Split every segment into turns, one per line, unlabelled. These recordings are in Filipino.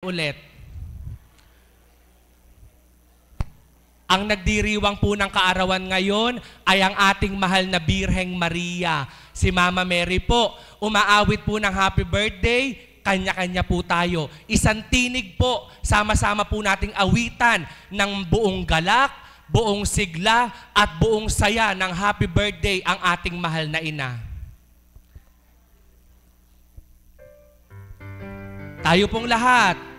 Ulit. Ang nagdiriwang po ng kaarawan ngayon ay ang ating mahal na Birheng Maria. Si Mama Mary po. Umaawit po ng happy birthday. Kanya-kanya po tayo. Isang tinig po. Sama-sama po nating awitan ng buong galak, buong sigla, at buong saya ng happy birthday ang ating mahal na ina. Tayo pong lahat.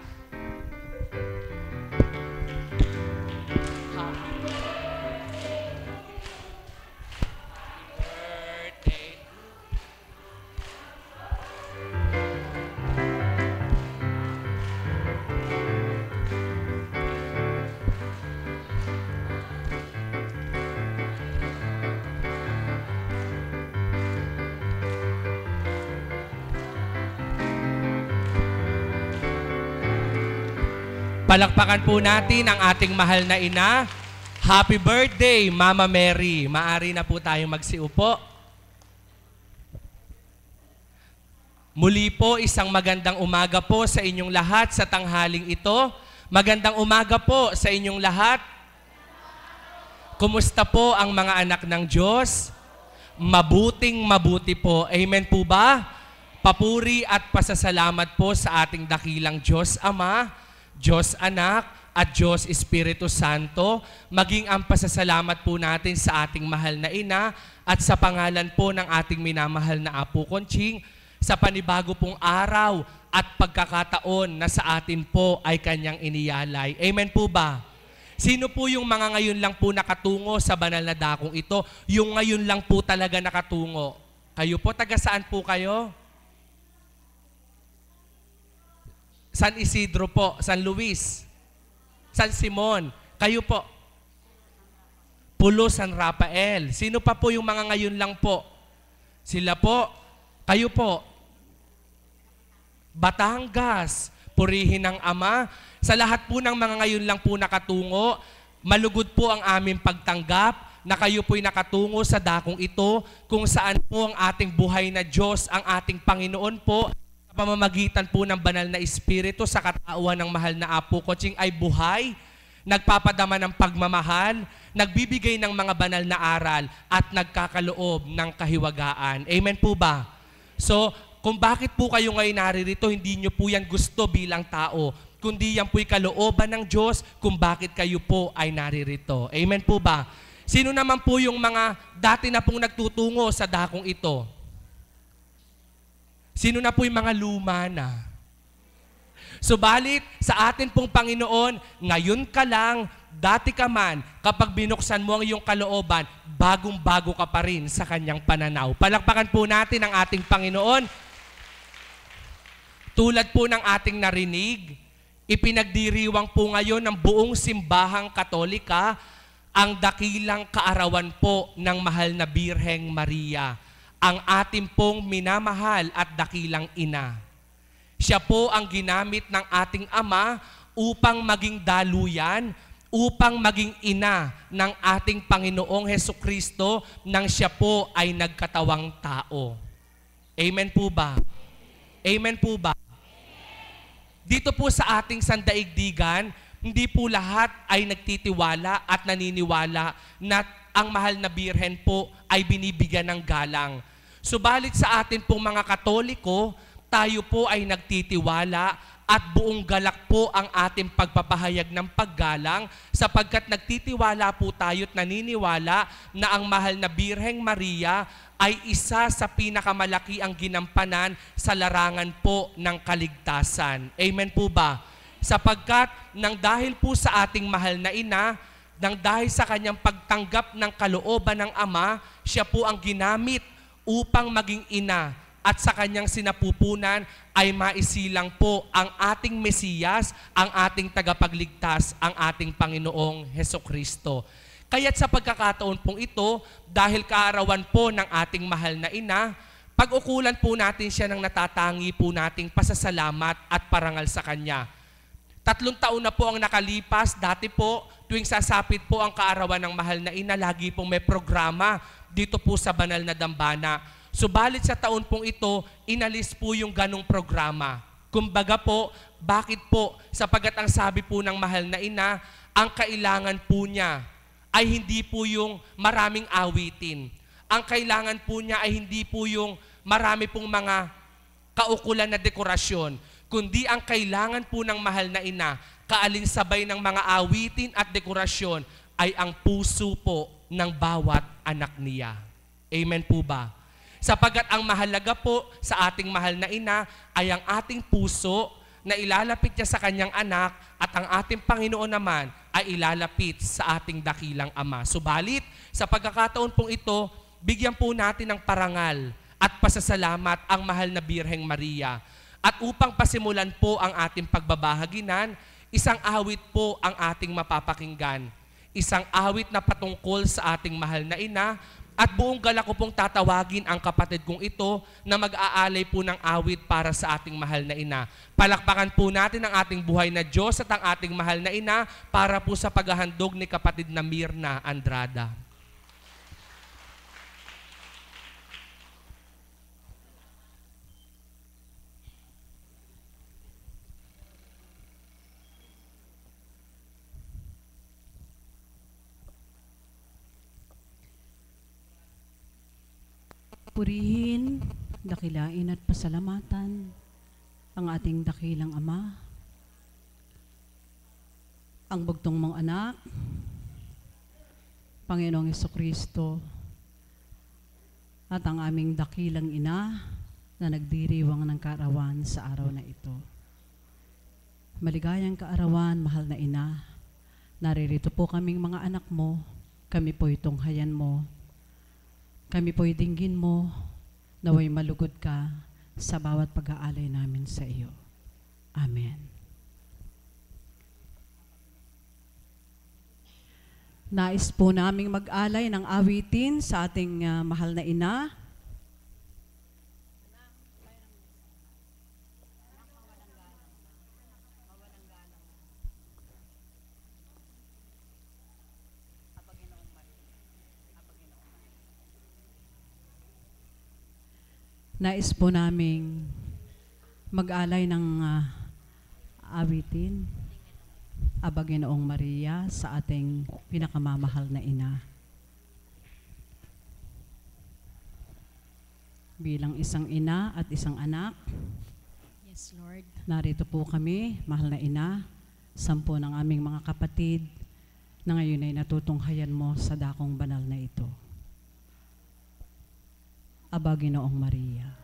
Palakpakan po natin ang ating mahal na ina. Happy birthday, Mama Mary. Maari na po tayong magsiupo. Muli po, isang magandang umaga po sa inyong lahat sa tanghaling ito. Magandang umaga po sa inyong lahat. Kumusta po ang mga anak ng Diyos? Mabuting mabuti po. Amen po ba? Papuri at pasasalamat po sa ating dakilang Diyos Ama, Diyos Anak, at Diyos Espiritu Santo, maging ang pasasalamat po natin sa ating mahal na ina at sa pangalan po ng ating minamahal na Apo Conching sa panibago pong araw at pagkakataon na sa atin po ay kanyang iniyalay. Amen po ba? Sino po yung mga ngayon lang po nakatungo sa banal na dakong ito? Yung ngayon lang po talaga nakatungo. Kayo po, taga saan po kayo? San Isidro po, San Luis, San Simon. Kayo po. Pulo, San Rafael. Sino pa po yung mga ngayon lang po? Sila po. Kayo po. Batangas. Purihin ng Ama. Sa lahat po ng mga ngayon lang po nakatungo, malugod po ang aming pagtanggap na kayo po'y nakatungo sa dakong ito kung saan po ang ating buhay na Diyos, ang ating Panginoon po, sa pamamagitan po ng banal na Espiritu sa katauhan ng mahal na Apo Conching ay buhay, nagpapadama ng pagmamahal, nagbibigay ng mga banal na aral at nagkakaloob ng kahiwagaan. Amen po ba? So, kung bakit po kayo ngayon naririto, hindi nyo po yan gusto bilang tao, kundi yan po'y kalooban ng Diyos kung bakit kayo po ay naririto. Amen po ba? Sino naman po yung mga dati na pong nagtutungo sa dakong ito? Sino na po yung mga luma na? Subalit, sa atin pong Panginoon, ngayon ka lang, dati ka man, kapag binuksan mo ang iyong kalooban, bagong-bago ka pa rin sa kanyang pananaw. Palakpakan po natin ang ating Panginoon. Tulad po ng ating narinig, ipinagdiriwang po ngayon ng buong simbahang Katolika ang dakilang kaarawan po ng mahal na Birheng Maria, ang ating pong minamahal at dakilang ina. Siya po ang ginamit ng ating Ama upang maging daluyan, upang maging ina ng ating Panginoong Hesukristo nang siya po ay nagkatawang tao. Amen po ba? Amen po ba? Dito po sa ating sandaigdigan, hindi po lahat ay nagtitiwala at naniniwala na ang mahal na Birhen po ay binibigyan ng galang. Subalit sa atin pong mga Katoliko, tayo po ay nagtitiwala at buong galak po ang ating pagpapahayag ng paggalang sapagkat nagtitiwala po tayo at naniniwala na ang mahal na Birheng Maria ay isa sa pinakamalaki ang ginampanan sa larangan po ng kaligtasan. Amen po ba? Sapagkat nang dahil po sa ating mahal na ina, nang dahil sa kanyang pagtanggap ng kalooban ng Ama, siya po ang ginamit upang maging ina at sa kanyang sinapupunan ay maisilang po ang ating Mesiyas, ang ating tagapagligtas, ang ating Panginoong Hesukristo. Kaya't sa pagkakataon pong ito, dahil kaarawan po ng ating mahal na ina, pag-ukulan po natin siya ng natatangi po nating pasasalamat at parangal sa kanya. 3 taon na po ang nakalipas, dati po, tuwing sasapit po ang kaarawan ng mahal na ina, lagi pong may programa dito po sa banal na dambana. Subalit sa taon pong ito, inalis po yung ganong programa. Kumbaga po, Bakit po? Sapagat ang sabi po ng mahal na ina, ang kailangan po niya ay hindi po yung maraming awitin. Ang kailangan po niya ay hindi po yung marami pong mga kaukulan na dekorasyon, kundi ang kailangan po ng mahal na ina, kaalinsabay ng mga awitin at dekorasyon, ay ang puso po ng bawat anak niya. Amen po ba? Sapagat ang mahalaga po sa ating mahal na ina ay ang ating puso na ilalapit niya sa kanyang anak at ang ating Panginoon naman ay ilalapit sa ating dakilang Ama. Subalit, sa pagkakataon pong ito, bigyan po natin ng parangal at pasasalamat ang mahal na Birheng Maria. At upang pasimulan po ang ating pagbabahaginan, isang awit po ang ating mapapakinggan. Isang awit na patungkol sa ating mahal na ina, at buong galak ko pong tatawagin ang kapatid kong ito na mag-aalay po ng awit para sa ating mahal na ina. Palakpakan po natin ang ating buhay na Diyos at ang ating mahal na ina para po sa paghahandog ni kapatid na Mirna Andrada.
Purihin, dakilain at pasalamatan ang ating dakilang Ama, ang bugtong mong anak, Panginoong Hesukristo, at ang aming dakilang ina na nagdiriwang ng kaarawan sa araw na ito. Maligayang kaarawan, mahal na ina, naririto po kaming mga anak mo, kami po'y tunghayan mo, kami po'y dinggin mo, naway malugod ka sa bawat pag-aalay namin sa iyo. Amen. Nais po naming mag-alay ng awitin sa ating mahal na ina. Nais po naming mag-alay ng awitin, Aba Ginoong Maria, sa ating pinakamamahal na ina. Bilang isang ina at isang anak,
yes, Lord,
narito po kami, mahal na ina, 10 ng aming mga kapatid na ngayon ay natutunghayan mo sa dakong banal na ito. Aba Ginoong Maria.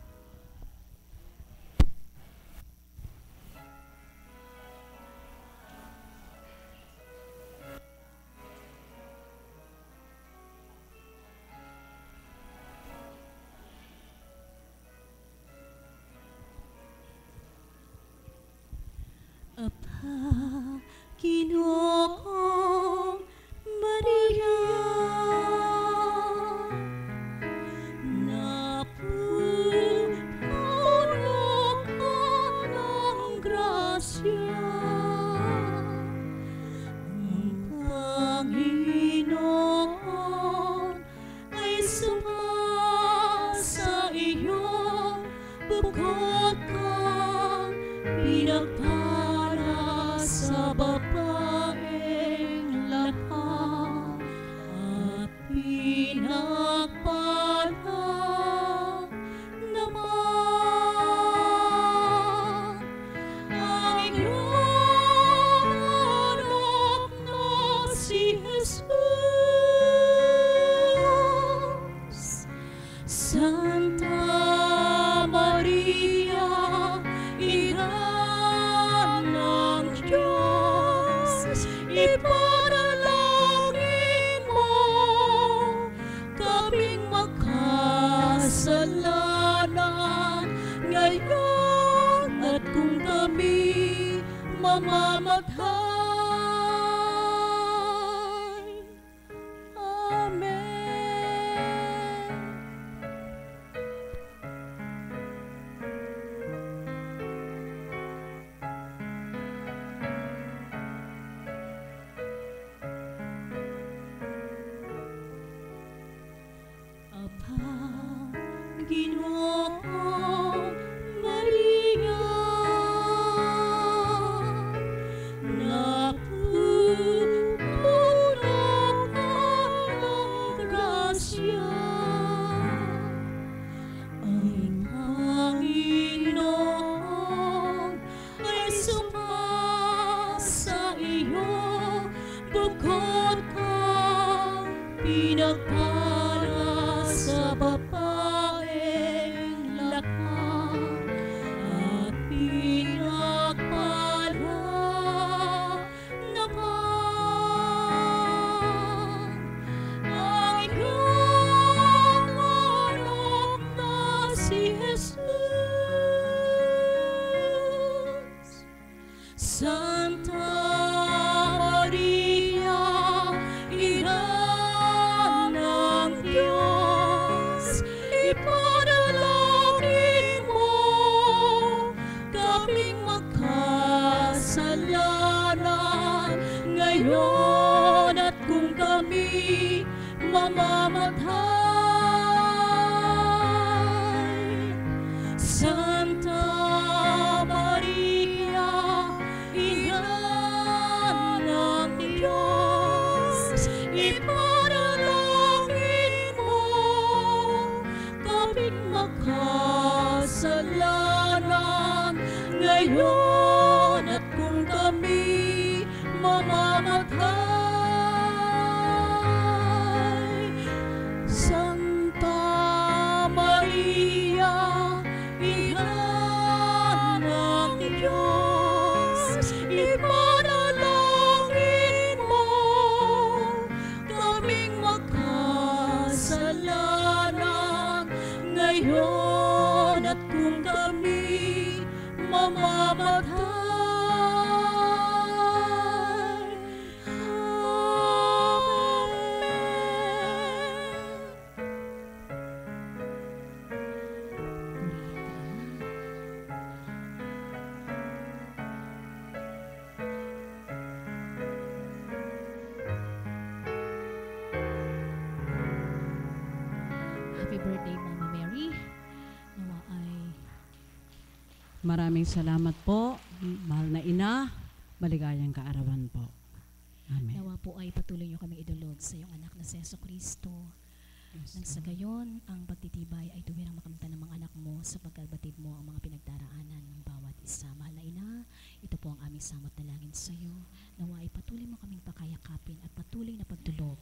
Aba Ginoong Maria, pinagpala sa babaeng lahat at pinagpala naman ang iyong anak na si Jesus. Santa Maria, Ina ng Diyos, ipanalangin mo kaming makasalanan ngayon at kung kami mamamatay. Amen. Aba Ginoong Maria, iyo, bukod kang pinagpala sa babaeng lakas at pinagpala naman ang iyong anak na si Jesus. Santa Maria, Ina ng Diyos, ipanalangin mo kaming makasalanan ngayon at kung kami mamamatay. Santa Maria, Ina ng Diyos, ipanalangin mo kaming makasalanan ngayon at kung kami mamamatay. Santa Maria, Ina ng Diyos, ipanalangin mo kaming makasalanan ngayon at kung kami mamamatay.
Happy birthday, Mama Mary. Nawa ay
Maraming salamat po, mahal na ina. Maligayang kaarawan po. Amen.
nawa po ay patuloy niyo kaming idulog sa iyong anak na si Jesucristo. Nang sa gayon, ang pagtitibay ay tuwirang makamtan ng mga anak mo sa pagkabatid mo ang mga pinagdaraanan ng bawat isa. Mahal na ina, ito po ang aming samot dalangin sa iyo. Nawa ay patuloy mo kaming pakayakapin at patuloy na pagtulog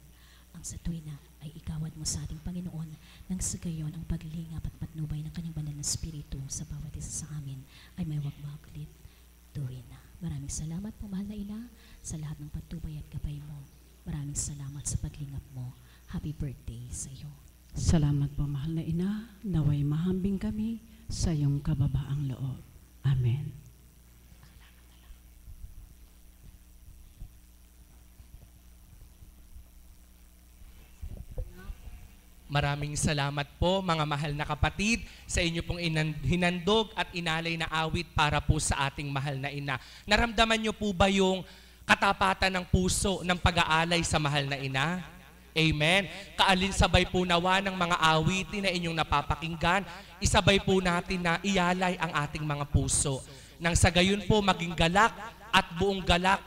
ang sa tuwina ay ikawad mo sa ating Panginoon nang sa gayon ang paglingap at patnubay ng kanyang banal na Espiritu sa bawat isa sa amin ay may wagwaglit tuwina. Maraming salamat po, mahal na ina, sa lahat ng patnubay at gabay mo. Maraming salamat sa paglingap mo. Happy birthday sa iyo.
Salamat po, mahal na ina. Naway mahambing kami sa iyong kababaang loob. Amen.
Maraming salamat po mga mahal na kapatid sa inyo pong hinandog at inalay na awit para po sa ating mahal na ina. Naramdaman niyo po ba yung katapatan ng puso ng pag-aalay sa mahal na ina? Amen. Kaalinsabay po nawa ng mga awitin na inyong napapakinggan, isabay po natin na ialay ang ating mga puso. Nang sa gayon po maging galak at buong galak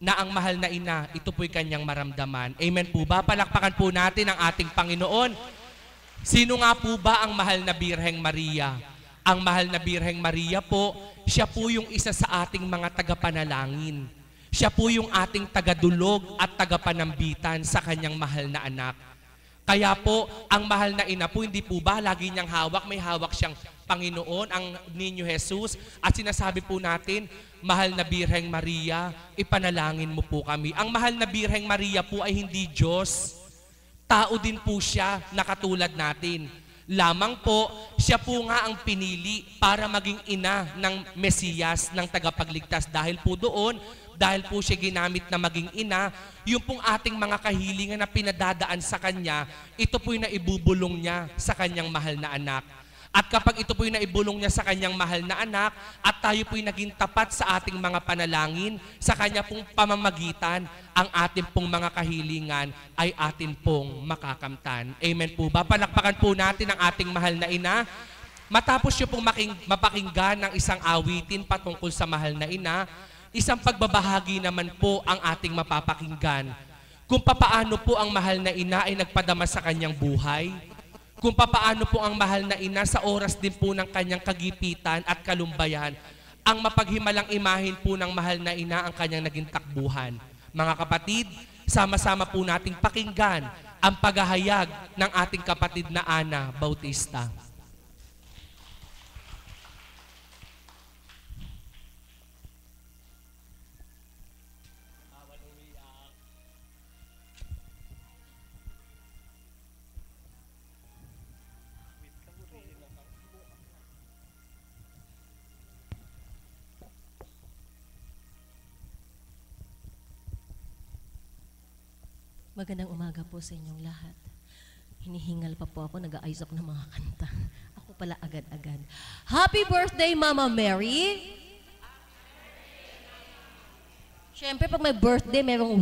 na ang mahal na ina, ito po'y kanyang maramdaman. Amen po ba? Palakpakan po natin ang ating Panginoon. Sino nga po ba ang mahal na Birheng Maria? Ang mahal na Birheng Maria po, siya po yung isa sa ating mga tagapanalangin. Siya po yung ating tagadulog at tagapanambitan sa kanyang mahal na anak. Kaya po, ang mahal na ina po, hindi po ba lagi niyang hawak, may hawak siyang Panginoon, ang Ninyo Jesus, at sinasabi po natin, mahal na Birheng Maria, ipanalangin mo po kami. Ang mahal na Birheng Maria po ay hindi Diyos. Tao din po siya na katulad natin. Lamang po, siya po nga ang pinili para maging ina ng Mesiyas, ng tagapagligtas. Dahil po doon, dahil po siya ginamit na maging ina, yung pong ating mga kahilingan na pinadadaan sa Kanya, ito po'y naibubulong niya sa Kanyang mahal na anak. At kapag ito po'y naibulong niya sa Kanyang mahal na anak, at tayo po'y naging tapat sa ating mga panalangin, sa Kanya pong pamamagitan, ang ating pong mga kahilingan ay atin pong makakamtan. Amen po ba? Palakpakan po natin ang ating mahal na ina. Matapos nyo pong mapakinggan ng isang awitin patungkol sa mahal na ina, isang pagbabahagi naman po ang ating mapapakinggan. Kung papaano po ang mahal na ina ay nagpadama sa kanyang buhay, kung papaano po ang mahal na ina sa oras din po ng kanyang kagipitan at kalumbayan ang mapaghimalang imahin po ng mahal na ina ang kanyang naging takbuhan. Mga kapatid, sama-sama po nating pakinggan ang paghahayag ng ating kapatid na Ana Bautista.
Magandang umaga po sa inyong lahat. Hinihingal pa po ako, nag-aayos ako ng mga kanta. Ako pala agad-agad. Happy birthday, Mama Mary! Siyempre, pag may birthday, merong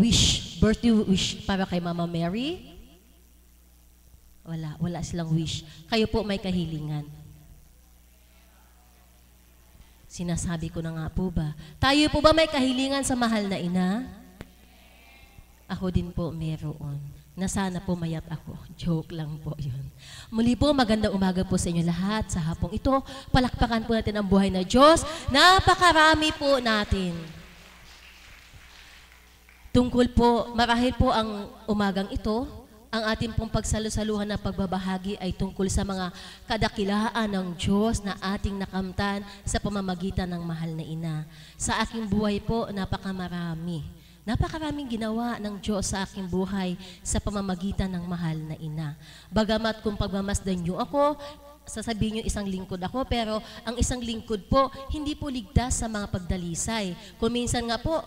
birthday wish para kay Mama Mary. Wala silang wish. Kayo po may kahilingan. Sinasabi ko na nga po ba, tayo po ba may kahilingan sa mahal na ina? Ako din po meron. Na sana po mayat ako. Joke lang po yun. Muli po, magandang umaga po sa inyo lahat sa hapong ito. Palakpakan po natin ang buhay na Diyos. Napakarami po natin. Tungkol po, marahil po ang umagang ito, ang ating pong pagsalusaluhan na pagbabahagi ay tungkol sa mga kadakilaan ng Diyos na ating nakamtan sa pamamagitan ng mahal na ina. Sa aking buhay po, napakamarami. Napakaraming ginawa ng Diyos sa aking buhay sa pamamagitan ng mahal na ina. Bagamat kung pagmamasdan niyo ako, sasabihin niyo isang lingkod ako, pero ang isang lingkod po, hindi po ligtas sa mga pagdalisay. Kung minsan nga po,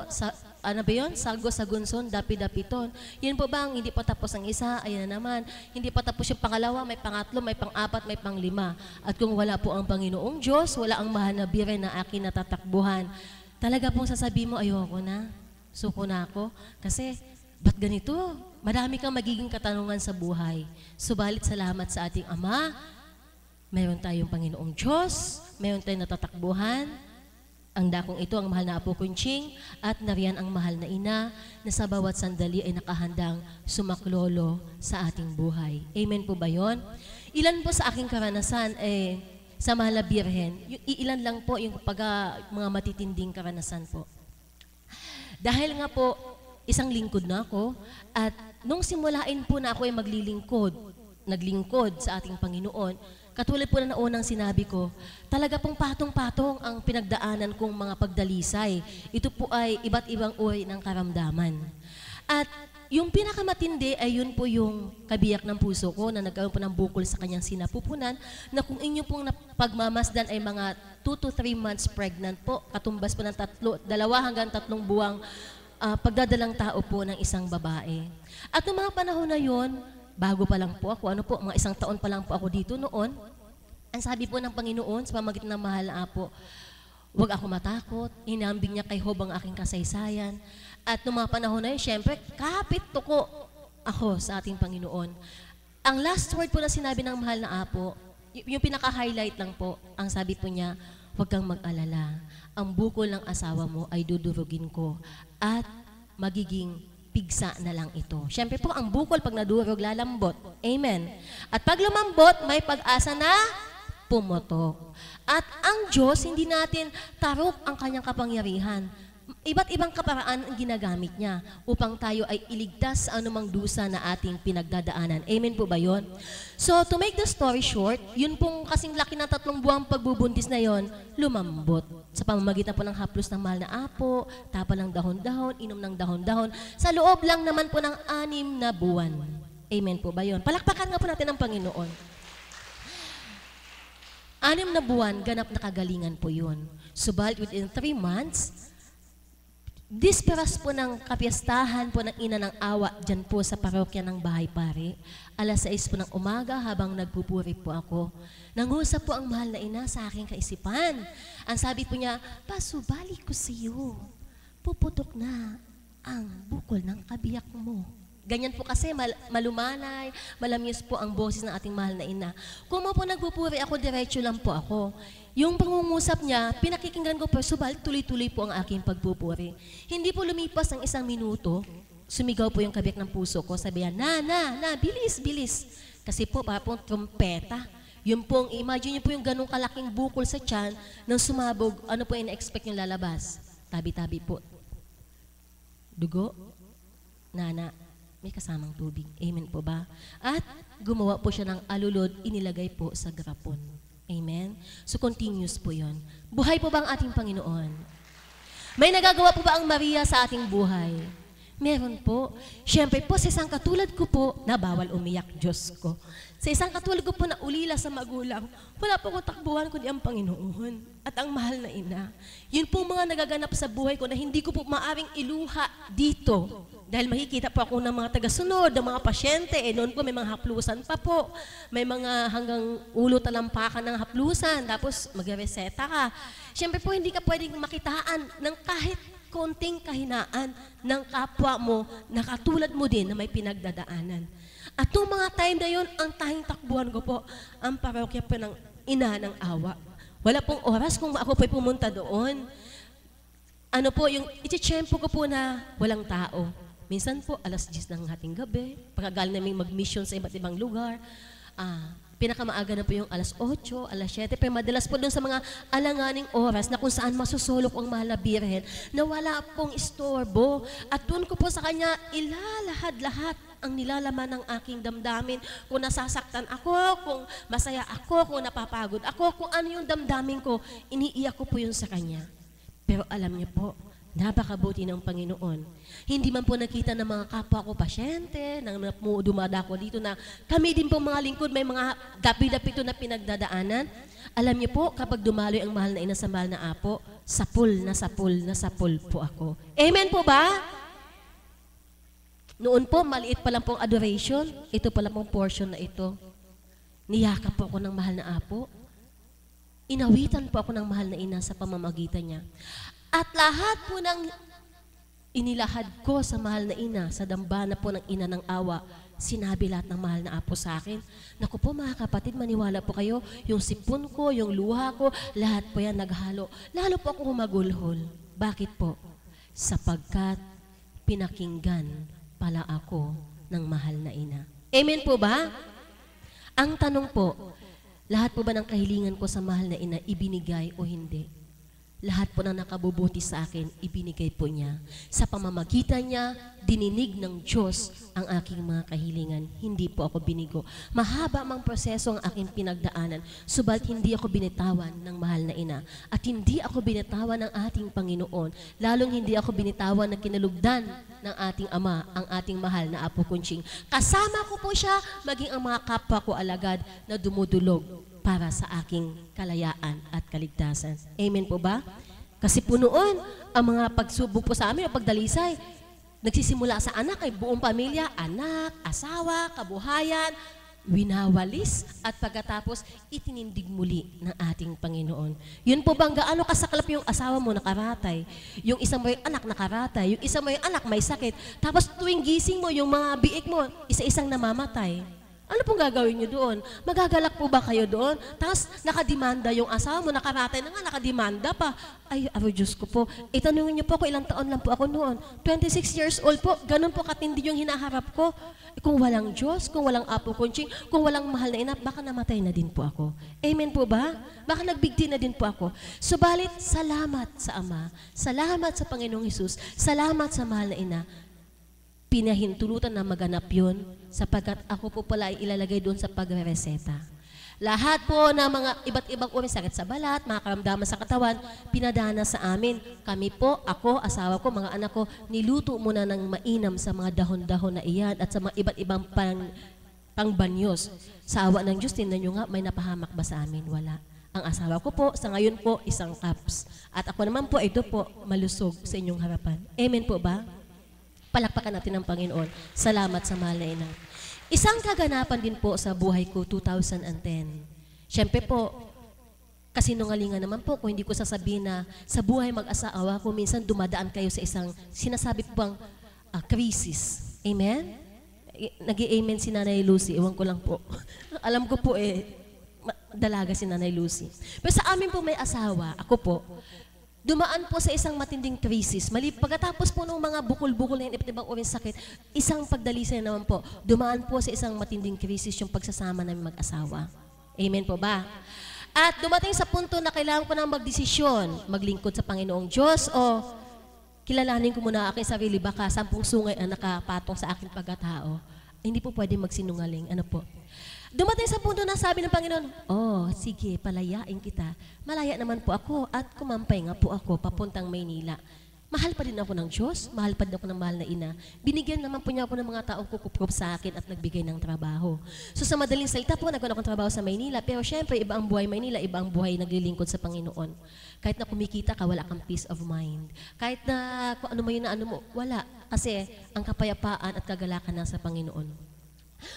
Sargo sa gunson, dapi-dapiton. Yun po bang hindi pa tapos ang isa, ayan na naman. Hindi pa tapos yung pangalawa, may pangatlo, may pang-apat, may pang-5. At kung wala po ang Panginoong Diyos, wala ang mahal na bire na akin natatakbuhan, talaga pong sasabihin mo, ayoko na. Suko na ako. Kasi, ba't ganito? Marami kang magiging katanungan sa buhay. Subalit salamat sa ating Ama. Meron tayong Panginoong Diyos. Meron tayong natatakbuhan. Ang dakong ito, ang mahal na Apo Kunching. At nariyan ang mahal na ina na sa bawat sandali ay nakahandang sumaklolo sa ating buhay. Amen po ba yun? Ilan po sa aking karanasan sa mahal na Birhen, ilan lang po yung mga matitinding karanasan po. Dahil nga po, isang lingkod na ako, at nung simulain po na ako ay naglingkod sa ating Panginoon, katulad po na unang sinabi ko, talaga pong patong-patong ang pinagdaanan kong mga pagdalisay. Ito po ay iba't ibang uri ng karamdaman. At yung pinakamatindi ay yun po yung kabiyak ng puso ko na nagkaroon po ng bukol sa kanyang sinapupunan na kung inyo pong pagmamasdan ay mga 2 to 3 months pregnant po, katumbas po ng 2 hanggang 3 buwang pagdadalang tao po ng isang babae. At noong mga panahon na yun, bago pa lang po ako, mga 1 taon pa lang po ako dito noon, ang sabi po ng Panginoon sa pamamagitan ng mahal na Apo, huwag ako matakot, hinambing niya kay Job ang aking kasaysayan. At noong mga panahon na yun, syempre, kapit tuko ako sa ating Panginoon. Ang last word po na sinabi ng mahal na Apo, yung pinaka-highlight lang po, ang sabi po niya, huwag kang mag-alala. Ang bukol ng asawa mo ay dudurugin ko at magiging pigsa na lang ito. Syempre po, ang bukol pag nadurog, lalambot. Amen. At pag lumambot, may pag-asa na pumotok. At ang Diyos, hindi natin tarok ang kanyang kapangyarihan. Iba't ibang kaparaan ang ginagamit niya upang tayo ay iligtas sa anumang dusa na ating pinagdadaanan. Amen po ba yun? So, to make the story short, yun pong kasing laki ng 3 buwang pagbubuntis na yon, lumambot. Sa pamamagitan po ng haplos ng mahal na Apo, tapa ng dahon-dahon, inom ng dahon-dahon, sa loob lang naman po ng 6 na buwan. Amen po ba yun? Palakpakan nga po natin ang Panginoon. 6 na buwan, ganap na kagalingan po yun. Subalit within 3 months, disperas po ng kapiyastahan po ng Ina ng Awa dyan po sa parokya ng Bahay Pare. 6:00 po ng umaga habang nagpupuri po ako. Nangusap po ang mahal na ina sa aking kaisipan. Ang sabi po niya, pasubali ko sa iyo. Puputok na ang bukol ng kabiyak mo. Ganyan po kasi malumanay, malamyos po ang boses ng ating mahal na ina. Kung mo po nagpupuri ako, diretso lang po ako. Yung pangungusap niya, pinakikinggan ko po, subalit tuloy-tuloy po ang aking pagpupuri. Hindi po lumipas ang 1 minuto, sumigaw po yung kabiyak ng puso ko, sabi niya, na, bilis. Kasi po, para pong trompeta. Yung pong, imagine niyo po yung ganong kalaking bukol sa tiyan, nang sumabog, ano po ina-expect yung lalabas? Tabi-tabi po. Dugo, nana, may kasamang tubig. Amen po ba? At gumawa po siya ng alulod, inilagay po sa garapon. Amen? So continuous po yon. Buhay po ba ang ating Panginoon? May nagagawa po ba ang Maria sa ating buhay? Meron po. Siyempre po, sa isang katulad ko po, na bawal umiyak, Diyos ko. Sa isang katulad ko po na ulila sa magulang, wala po akong takbuhan kundi ang Panginoon at ang mahal na ina. Yun po mga nagaganap sa buhay ko na hindi ko po maaring iluha dito. Dahil makikita po ako ng mga tagasunod, ng mga pasyente, noon po may mga haplusan pa po. May mga hanggang ulo talampakan ng haplusan, tapos magreseta ka. Siyempre po, hindi ka pwedeng makitaan ng kahit konting kahinaan ng kapwa mo na katulad mo din na may pinagdadaanan. At noong mga time na yun, ang tanging takbuhan ko po, ang parokya po ng ina ng awa. Wala pong oras kung ako po'y pumunta doon. Ano po, yung ititsyempo ko po na walang tao. Minsan po, alas 10 ng hating gabi, pagkagaling namin mag-mission sa iba't ibang lugar, pinakamaaga na po yung alas 8, alas 7, pero madalas po doon sa mga alanganing oras na kung saan masusulok ang mahal na Birhen na wala pong istorbo. At doon ko po sa kanya ilalahad-lahat ang nilalaman ng aking damdamin. Kung nasasaktan ako, kung masaya ako, kung napapagod ako, kung ano yung damdamin ko, iniiyak ko po yun sa kanya. Pero alam niyo po, napakabuti ng Panginoon. Hindi man po nakita ng mga kapwa ko pasyente, nang dumadako dito na kami din po mga lingkod, may mga dapi-dapito na pinagdadaanan. Alam niyo po, kapag dumaloy ang mahal na ina sa mahal na apo, sapul na sapul na sapul po ako. Amen po ba? Noon po, maliit pa lang pong adoration, ito pa lang pong portion na ito. Niyakap po ako ng mahal na apo. Inawitan po ako ng mahal na ina sa pamamagitan niya. At lahat po ng inilahad ko sa mahal na ina, sa dambana po ng ina ng awa, sinabi lahat ng mahal na apo sa akin. Naku po mga kapatid, maniwala po kayo, yung sipon ko, yung luha ko, lahat po yan naghalo. Lalo po ako humagulhol. Bakit po? Sapagkat pinakinggan pala ako ng mahal na ina. Amen po ba? Ang tanong po, lahat po ba ng kahilingan ko sa mahal na ina ibinigay o hindi? Lahat po na nakabubuti sa akin, ibinigay po niya. Sa pamamagitan niya, dininig ng Diyos ang aking mga kahilingan. Hindi po ako binigo. Mahaba mang proseso ang aking pinagdaanan, subalit hindi ako binitawan ng mahal na ina. At hindi ako binitawan ng ating Panginoon. Lalong hindi ako binitawan na kinalugdan ng ating Ama, ang ating mahal na Apo Kunching. Kasama ko po siya, maging ang mga kapwa ko alagad na dumudulog para sa aking kalayaan at kaligtasan. Amen po ba? Kasi po noon, ang mga pagsubok po sa amin, ang pagdalisay, nagsisimula sa anak, ay buong pamilya, anak, asawa, kabuhayan, winawalis, at pagkatapos, itinindig muli ng ating Panginoon. Yun po bang gaano kasaklap yung asawa mo nakaratay, yung isa mo yung anak nakaratay, yung isa mo yung anak may sakit, tapos tuwing gising mo, yung mga biik mo, isa-isang namamatay. Ano pong gagawin nyo doon? Magagalak po ba kayo doon? Tapos nakademanda yung asawa mo, nakaratay na nga, nakademanda pa. Ay, aro Diyos ko po. Itanungin nyo po kung ilang taon lang po ako noon. 26 years old po, ganun po katindi yung hinaharap ko. Kung walang Diyos, kung walang Apo Kunching, kung walang mahal na ina, baka namatay na din po ako. Amen po ba? Baka nagbigti na din po ako. Subalit, salamat sa Ama, salamat sa Panginoong Hesus, salamat sa mahal na ina. Pinahintulutan na maganap yun sapagkat ako po pala ay ilalagay doon sa pagre-reseta. Lahat po na mga iba't ibang uri sakit sa balat, mga karamdaman sa katawan, pinadana sa amin. Kami po, ako, asawa ko, mga anak ko, niluto muna ng mainam sa mga dahon-dahon na iyan at sa mga iba't ibang pangbanyos. Sa awa ng Diyos, tingnan nyo nga, may napahamak ba sa amin? Wala. Ang asawa ko po, sa ngayon po, isang cups. At ako naman po, ito po, malusog sa inyong harapan. Amen po ba? Palakpakan natin ang Panginoon. Salamat sa mahal na ina. Isang kaganapan din po sa buhay ko, 2010. Siyempre po, kasinungalingan naman po kung hindi ko sasabihin na sa buhay mag-asawa ko, minsan dumadaan kayo sa isang sinasabi po bang krisis. Amen? Nag-i-amen si Nanay Lucy. Ewan ko lang po. Alam ko po dalaga si Nanay Lucy. Pero sa amin po may asawa, ako po, dumaan po sa isang matinding krisis. Pagkatapos po ng mga bukol-bukol na iba't ibang uring sakit, isang pagdalisay naman po, dumaan po sa isang matinding krisis yung pagsasama namin mag-asawa. Amen po ba? At dumating sa punto na kailangan ko na magdesisyon, maglingkod sa Panginoong Diyos o kilalanin ko muna aking sarili, baka 10 sungay ang nakapatong sa aking pagkatao. Hindi po pwede magsinungaling. Ano po? Dumating sa punto na sabi ng Panginoon, oh, sige, palayain kita. Malaya naman po ako at kumampay nga po ako papuntang Maynila. Mahal pa din ako ng Diyos, mahal pa din ako ng mahal na ina. Binigyan naman po niya ako ng mga taong kukuprop sa akin at nagbigay ng trabaho. So sa madaling salita po, nagkaroon akong trabaho sa Maynila, pero syempre, iba ang buhay Maynila, iba ang buhay naglilingkod sa Panginoon. Kahit na kumikita ka, wala kang peace of mind. Kahit na kung ano mo yun na ano mo, wala. Kasi ang kapayapaan at kagalakan nasa Panginoon.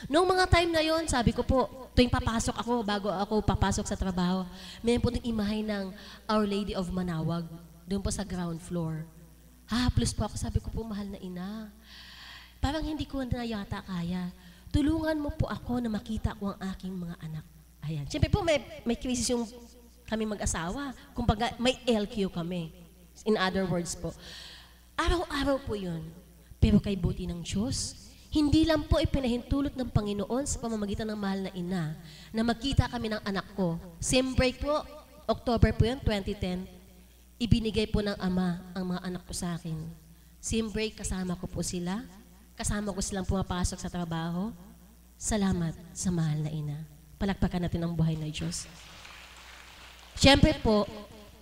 Noong mga time na yon, sabi ko po, tuwing papasok ako, bago ako papasok sa trabaho, mayroon po ng imahe ng Our Lady of Manawag, doon po sa ground floor. Plus po ako, sabi ko po, mahal na ina, parang hindi ko na yata kaya. Tulungan mo po ako na makita ko ang aking mga anak. Ayan. Siyempre po, may crisis yung kami mag-asawa. Kumbaga, may LQ kami. In other words po. Araw-araw po yun. Pero kay buti ng Diyos, hindi lang po ipinahintulot ng Panginoon sa pamamagitan ng mahal na ina na magkita kami ng anak ko. Same break po, October po yun, 2010. Ibinigay po ng Ama ang mga anak ko sa akin. Same break, kasama ko po sila. Kasama ko silang pumapasok sa trabaho. Salamat sa mahal na ina. Palakpakan natin ang buhay na Diyos. Siyempre po,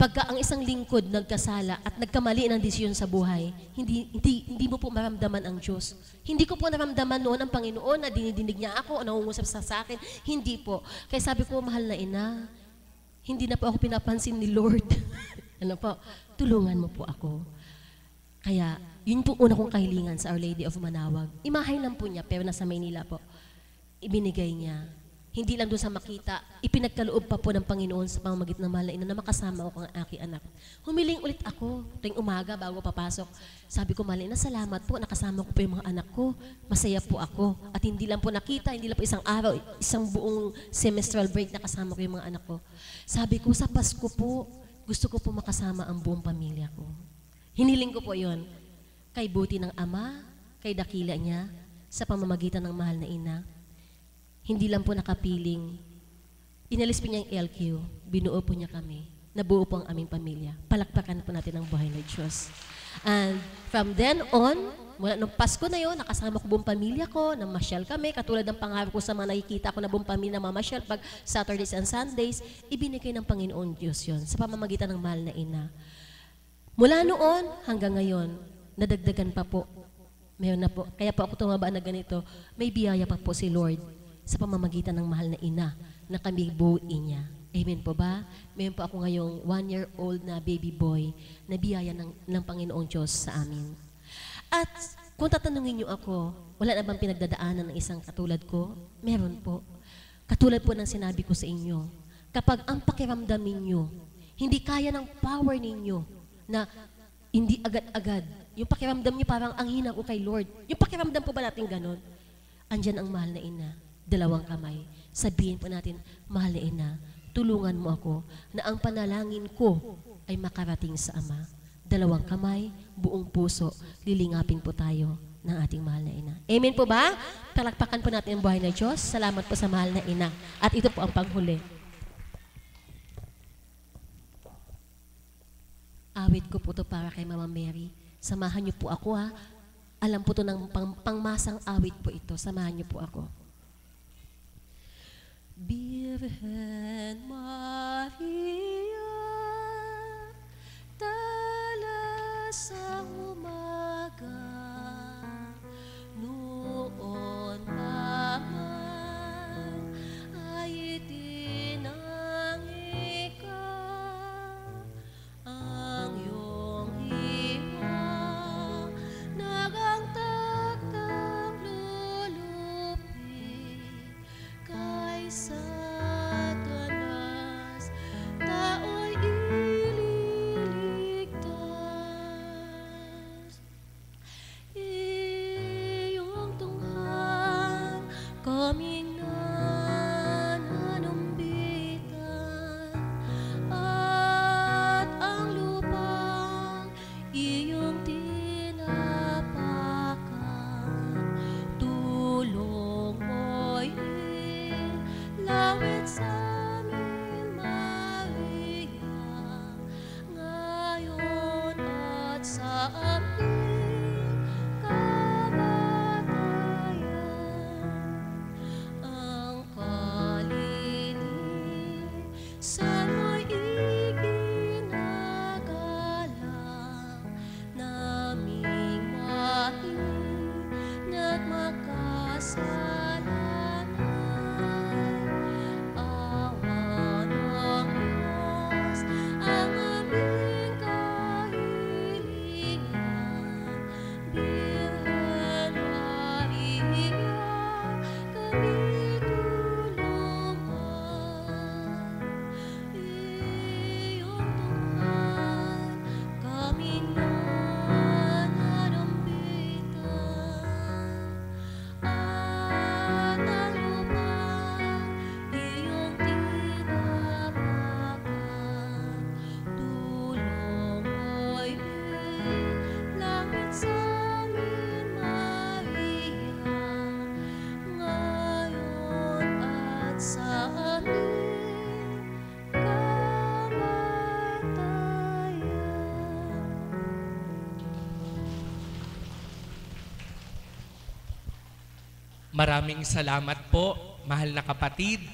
pagka ang isang lingkod nagkasala at nagkamali ng desisyon sa buhay, hindi mo po maramdaman ang Diyos. Hindi ko po naramdaman noon ang Panginoon na dinidinig niya ako o nangungusap sa akin. Hindi po. Kaya sabi ko, mahal na ina, hindi na po ako pinapansin ni Lord. Ano po, tulungan mo po ako. Kaya, yun po una kong kahilingan sa Our Lady of Manawag. Imahay lang po niya, pero nasa Maynila po. Ibinigay niya. Hindi lang doon sa makita, ipinagkaloob pa po ng Panginoon sa pamamagitan ng mahal na ina na makasama ko ang aking anak. Humiling ulit ako, tuwing umaga bago papasok. Sabi ko, mahal na ina, salamat po, nakasama ko po yung mga anak ko. Masaya po ako. At hindi lang po nakita, hindi lang po isang araw, isang buong semestral break nakasama ko yung mga anak ko. Sabi ko, sa Pasko po, gusto ko po makasama ang buong pamilya ko. Hiniling ko po yon kay buti ng Ama, kay dakila niya, sa pamamagitan ng mahal na ina. Hindi lang po nakapiling. Inalis po niya ang LQ, binuo po niya kami. Nabuo po ang aming pamilya. Palakpakan po natin ang buhay ng Diyos. And from then on, mula nung Pasko na yon, nakasama ko buong pamilya ko, namasyal kami, katulad ng pangarap ko sa mga nakikita ko na buong pamilya na mamasyal pag Saturdays and Sundays, ibinigay ng Panginoon Diyos yon sa pamamagitan ng mahal na ina. Mula noon hanggang ngayon, nadagdagan pa po. Mayroon na po. Kaya po ako tumaba na ganito, may biyaya pa po si Lord sa pamamagitan ng mahal na ina na kami buuin niya. Amen po ba? Mayroon po ako ngayong 1-year-old na baby boy na biyaya ng Panginoong Diyos sa amin. At kung tatanungin niyo ako, wala na bang pinagdadaanan ng isang katulad ko? Meron po. Katulad po ng sinabi ko sa inyo, kapag ang pakiramdam ninyo, hindi kaya ng power ninyo na hindi agad-agad, yung pakiramdam niyo parang ang hina ko kay Lord. Yung pakiramdam po ba natin ganon? Andyan ang mahal na ina, 2 kamay. Sabihin po natin, mahal na ina, tulungan mo ako na ang panalangin ko ay makarating sa Ama. 2 kamay, buong puso, lilingapin po tayo ng ating mahal na ina. Amen po ba? Palakpakan po natin ang buhay na Diyos. Salamat po sa mahal na ina. At ito po ang panghuli. Awit ko po to para kay Mama Mary. Samahan niyo po ako ha. Alam po to ng pangmasang awit po ito. Samahan niyo po ako. Birhen Maria, tala sa umaga, noon naman ay itinangi ka, ang iyong iha nagangtatang lulupi kay Satanas.
Maraming salamat po, mahal na kapatid.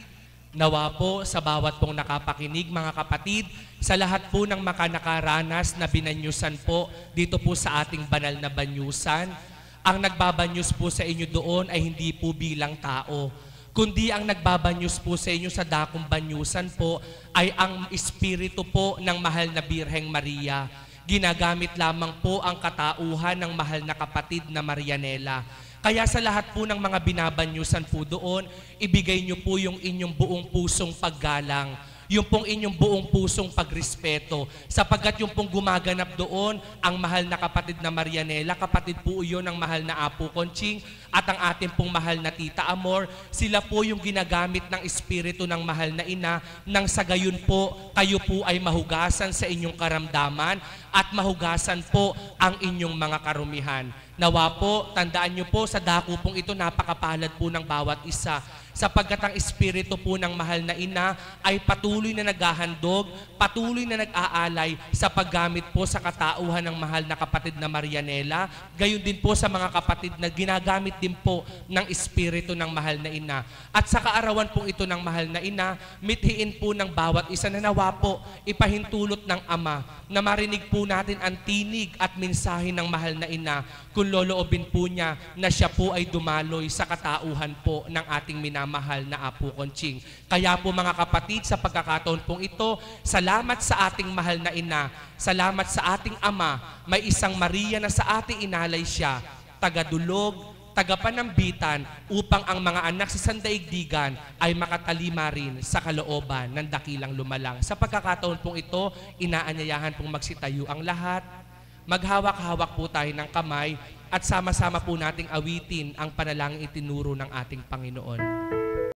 Nawa po sa bawat pong nakapakinig, mga kapatid, sa lahat po ng makanakaranas na binanyusan po dito po sa ating banal na banyusan, ang nagbabanyus po sa inyo doon ay hindi po bilang tao, kundi ang nagbabanyus po sa inyo sa dakong banyusan po ay ang Espiritu po ng mahal na Birheng Maria. Ginagamit lamang po ang katauhan ng mahal na kapatid na Marianela. Kaya sa lahat po ng mga binabanyusan po doon, ibigay niyo po yung inyong buong pusong paggalang, yung pong inyong buong pusong pagrespeto, sapagkat yung pong gumaganap doon, ang mahal na kapatid na Marianela, kapatid po yun ng mahal na Apo Conching, at ang ating pong mahal na Tita Amor, sila po yung ginagamit ng Espiritu ng mahal na ina, nang sa gayon po, kayo po ay mahugasan sa inyong karamdaman at mahugasan po ang inyong mga karumihan. Nawa po, tandaan nyo po, sa dako pong ito, napakapalad po ng bawat isa, sapagkat ang Espiritu po ng mahal na ina ay patuloy na naghahandog, patuloy na nag-aalay sa paggamit po sa katauhan ng mahal na kapatid na Marianela, gayon din po sa mga kapatid na ginagamit din po ng Espiritu ng mahal na ina. At sa kaarawan pong ito ng mahal na ina, mithiin po ng bawat isa na nawa po, ipahintulot ng Ama, na marinig po natin ang tinig at mensahe ng mahal na ina, kung loloobin po niya na siya po ay dumaloy sa katauhan po ng ating minamahal na Apo Conching. Kaya po mga kapatid, sa pagkakataon pong ito, salamat sa ating mahal na ina, salamat sa ating Ama, may isang Maria na sa ating inalay siya, tagadulog, tagapanambitan, upang ang mga anak sa sandaigdigan ay makatalima rin sa kalooban ng dakilang lumalang. Sa pagkakataon pong ito, inaanyayahan pong magsitayo ang lahat. Maghawak-hawak po tayo ng kamay at sama-sama po nating awitin ang panalangin itinuro ng ating Panginoon.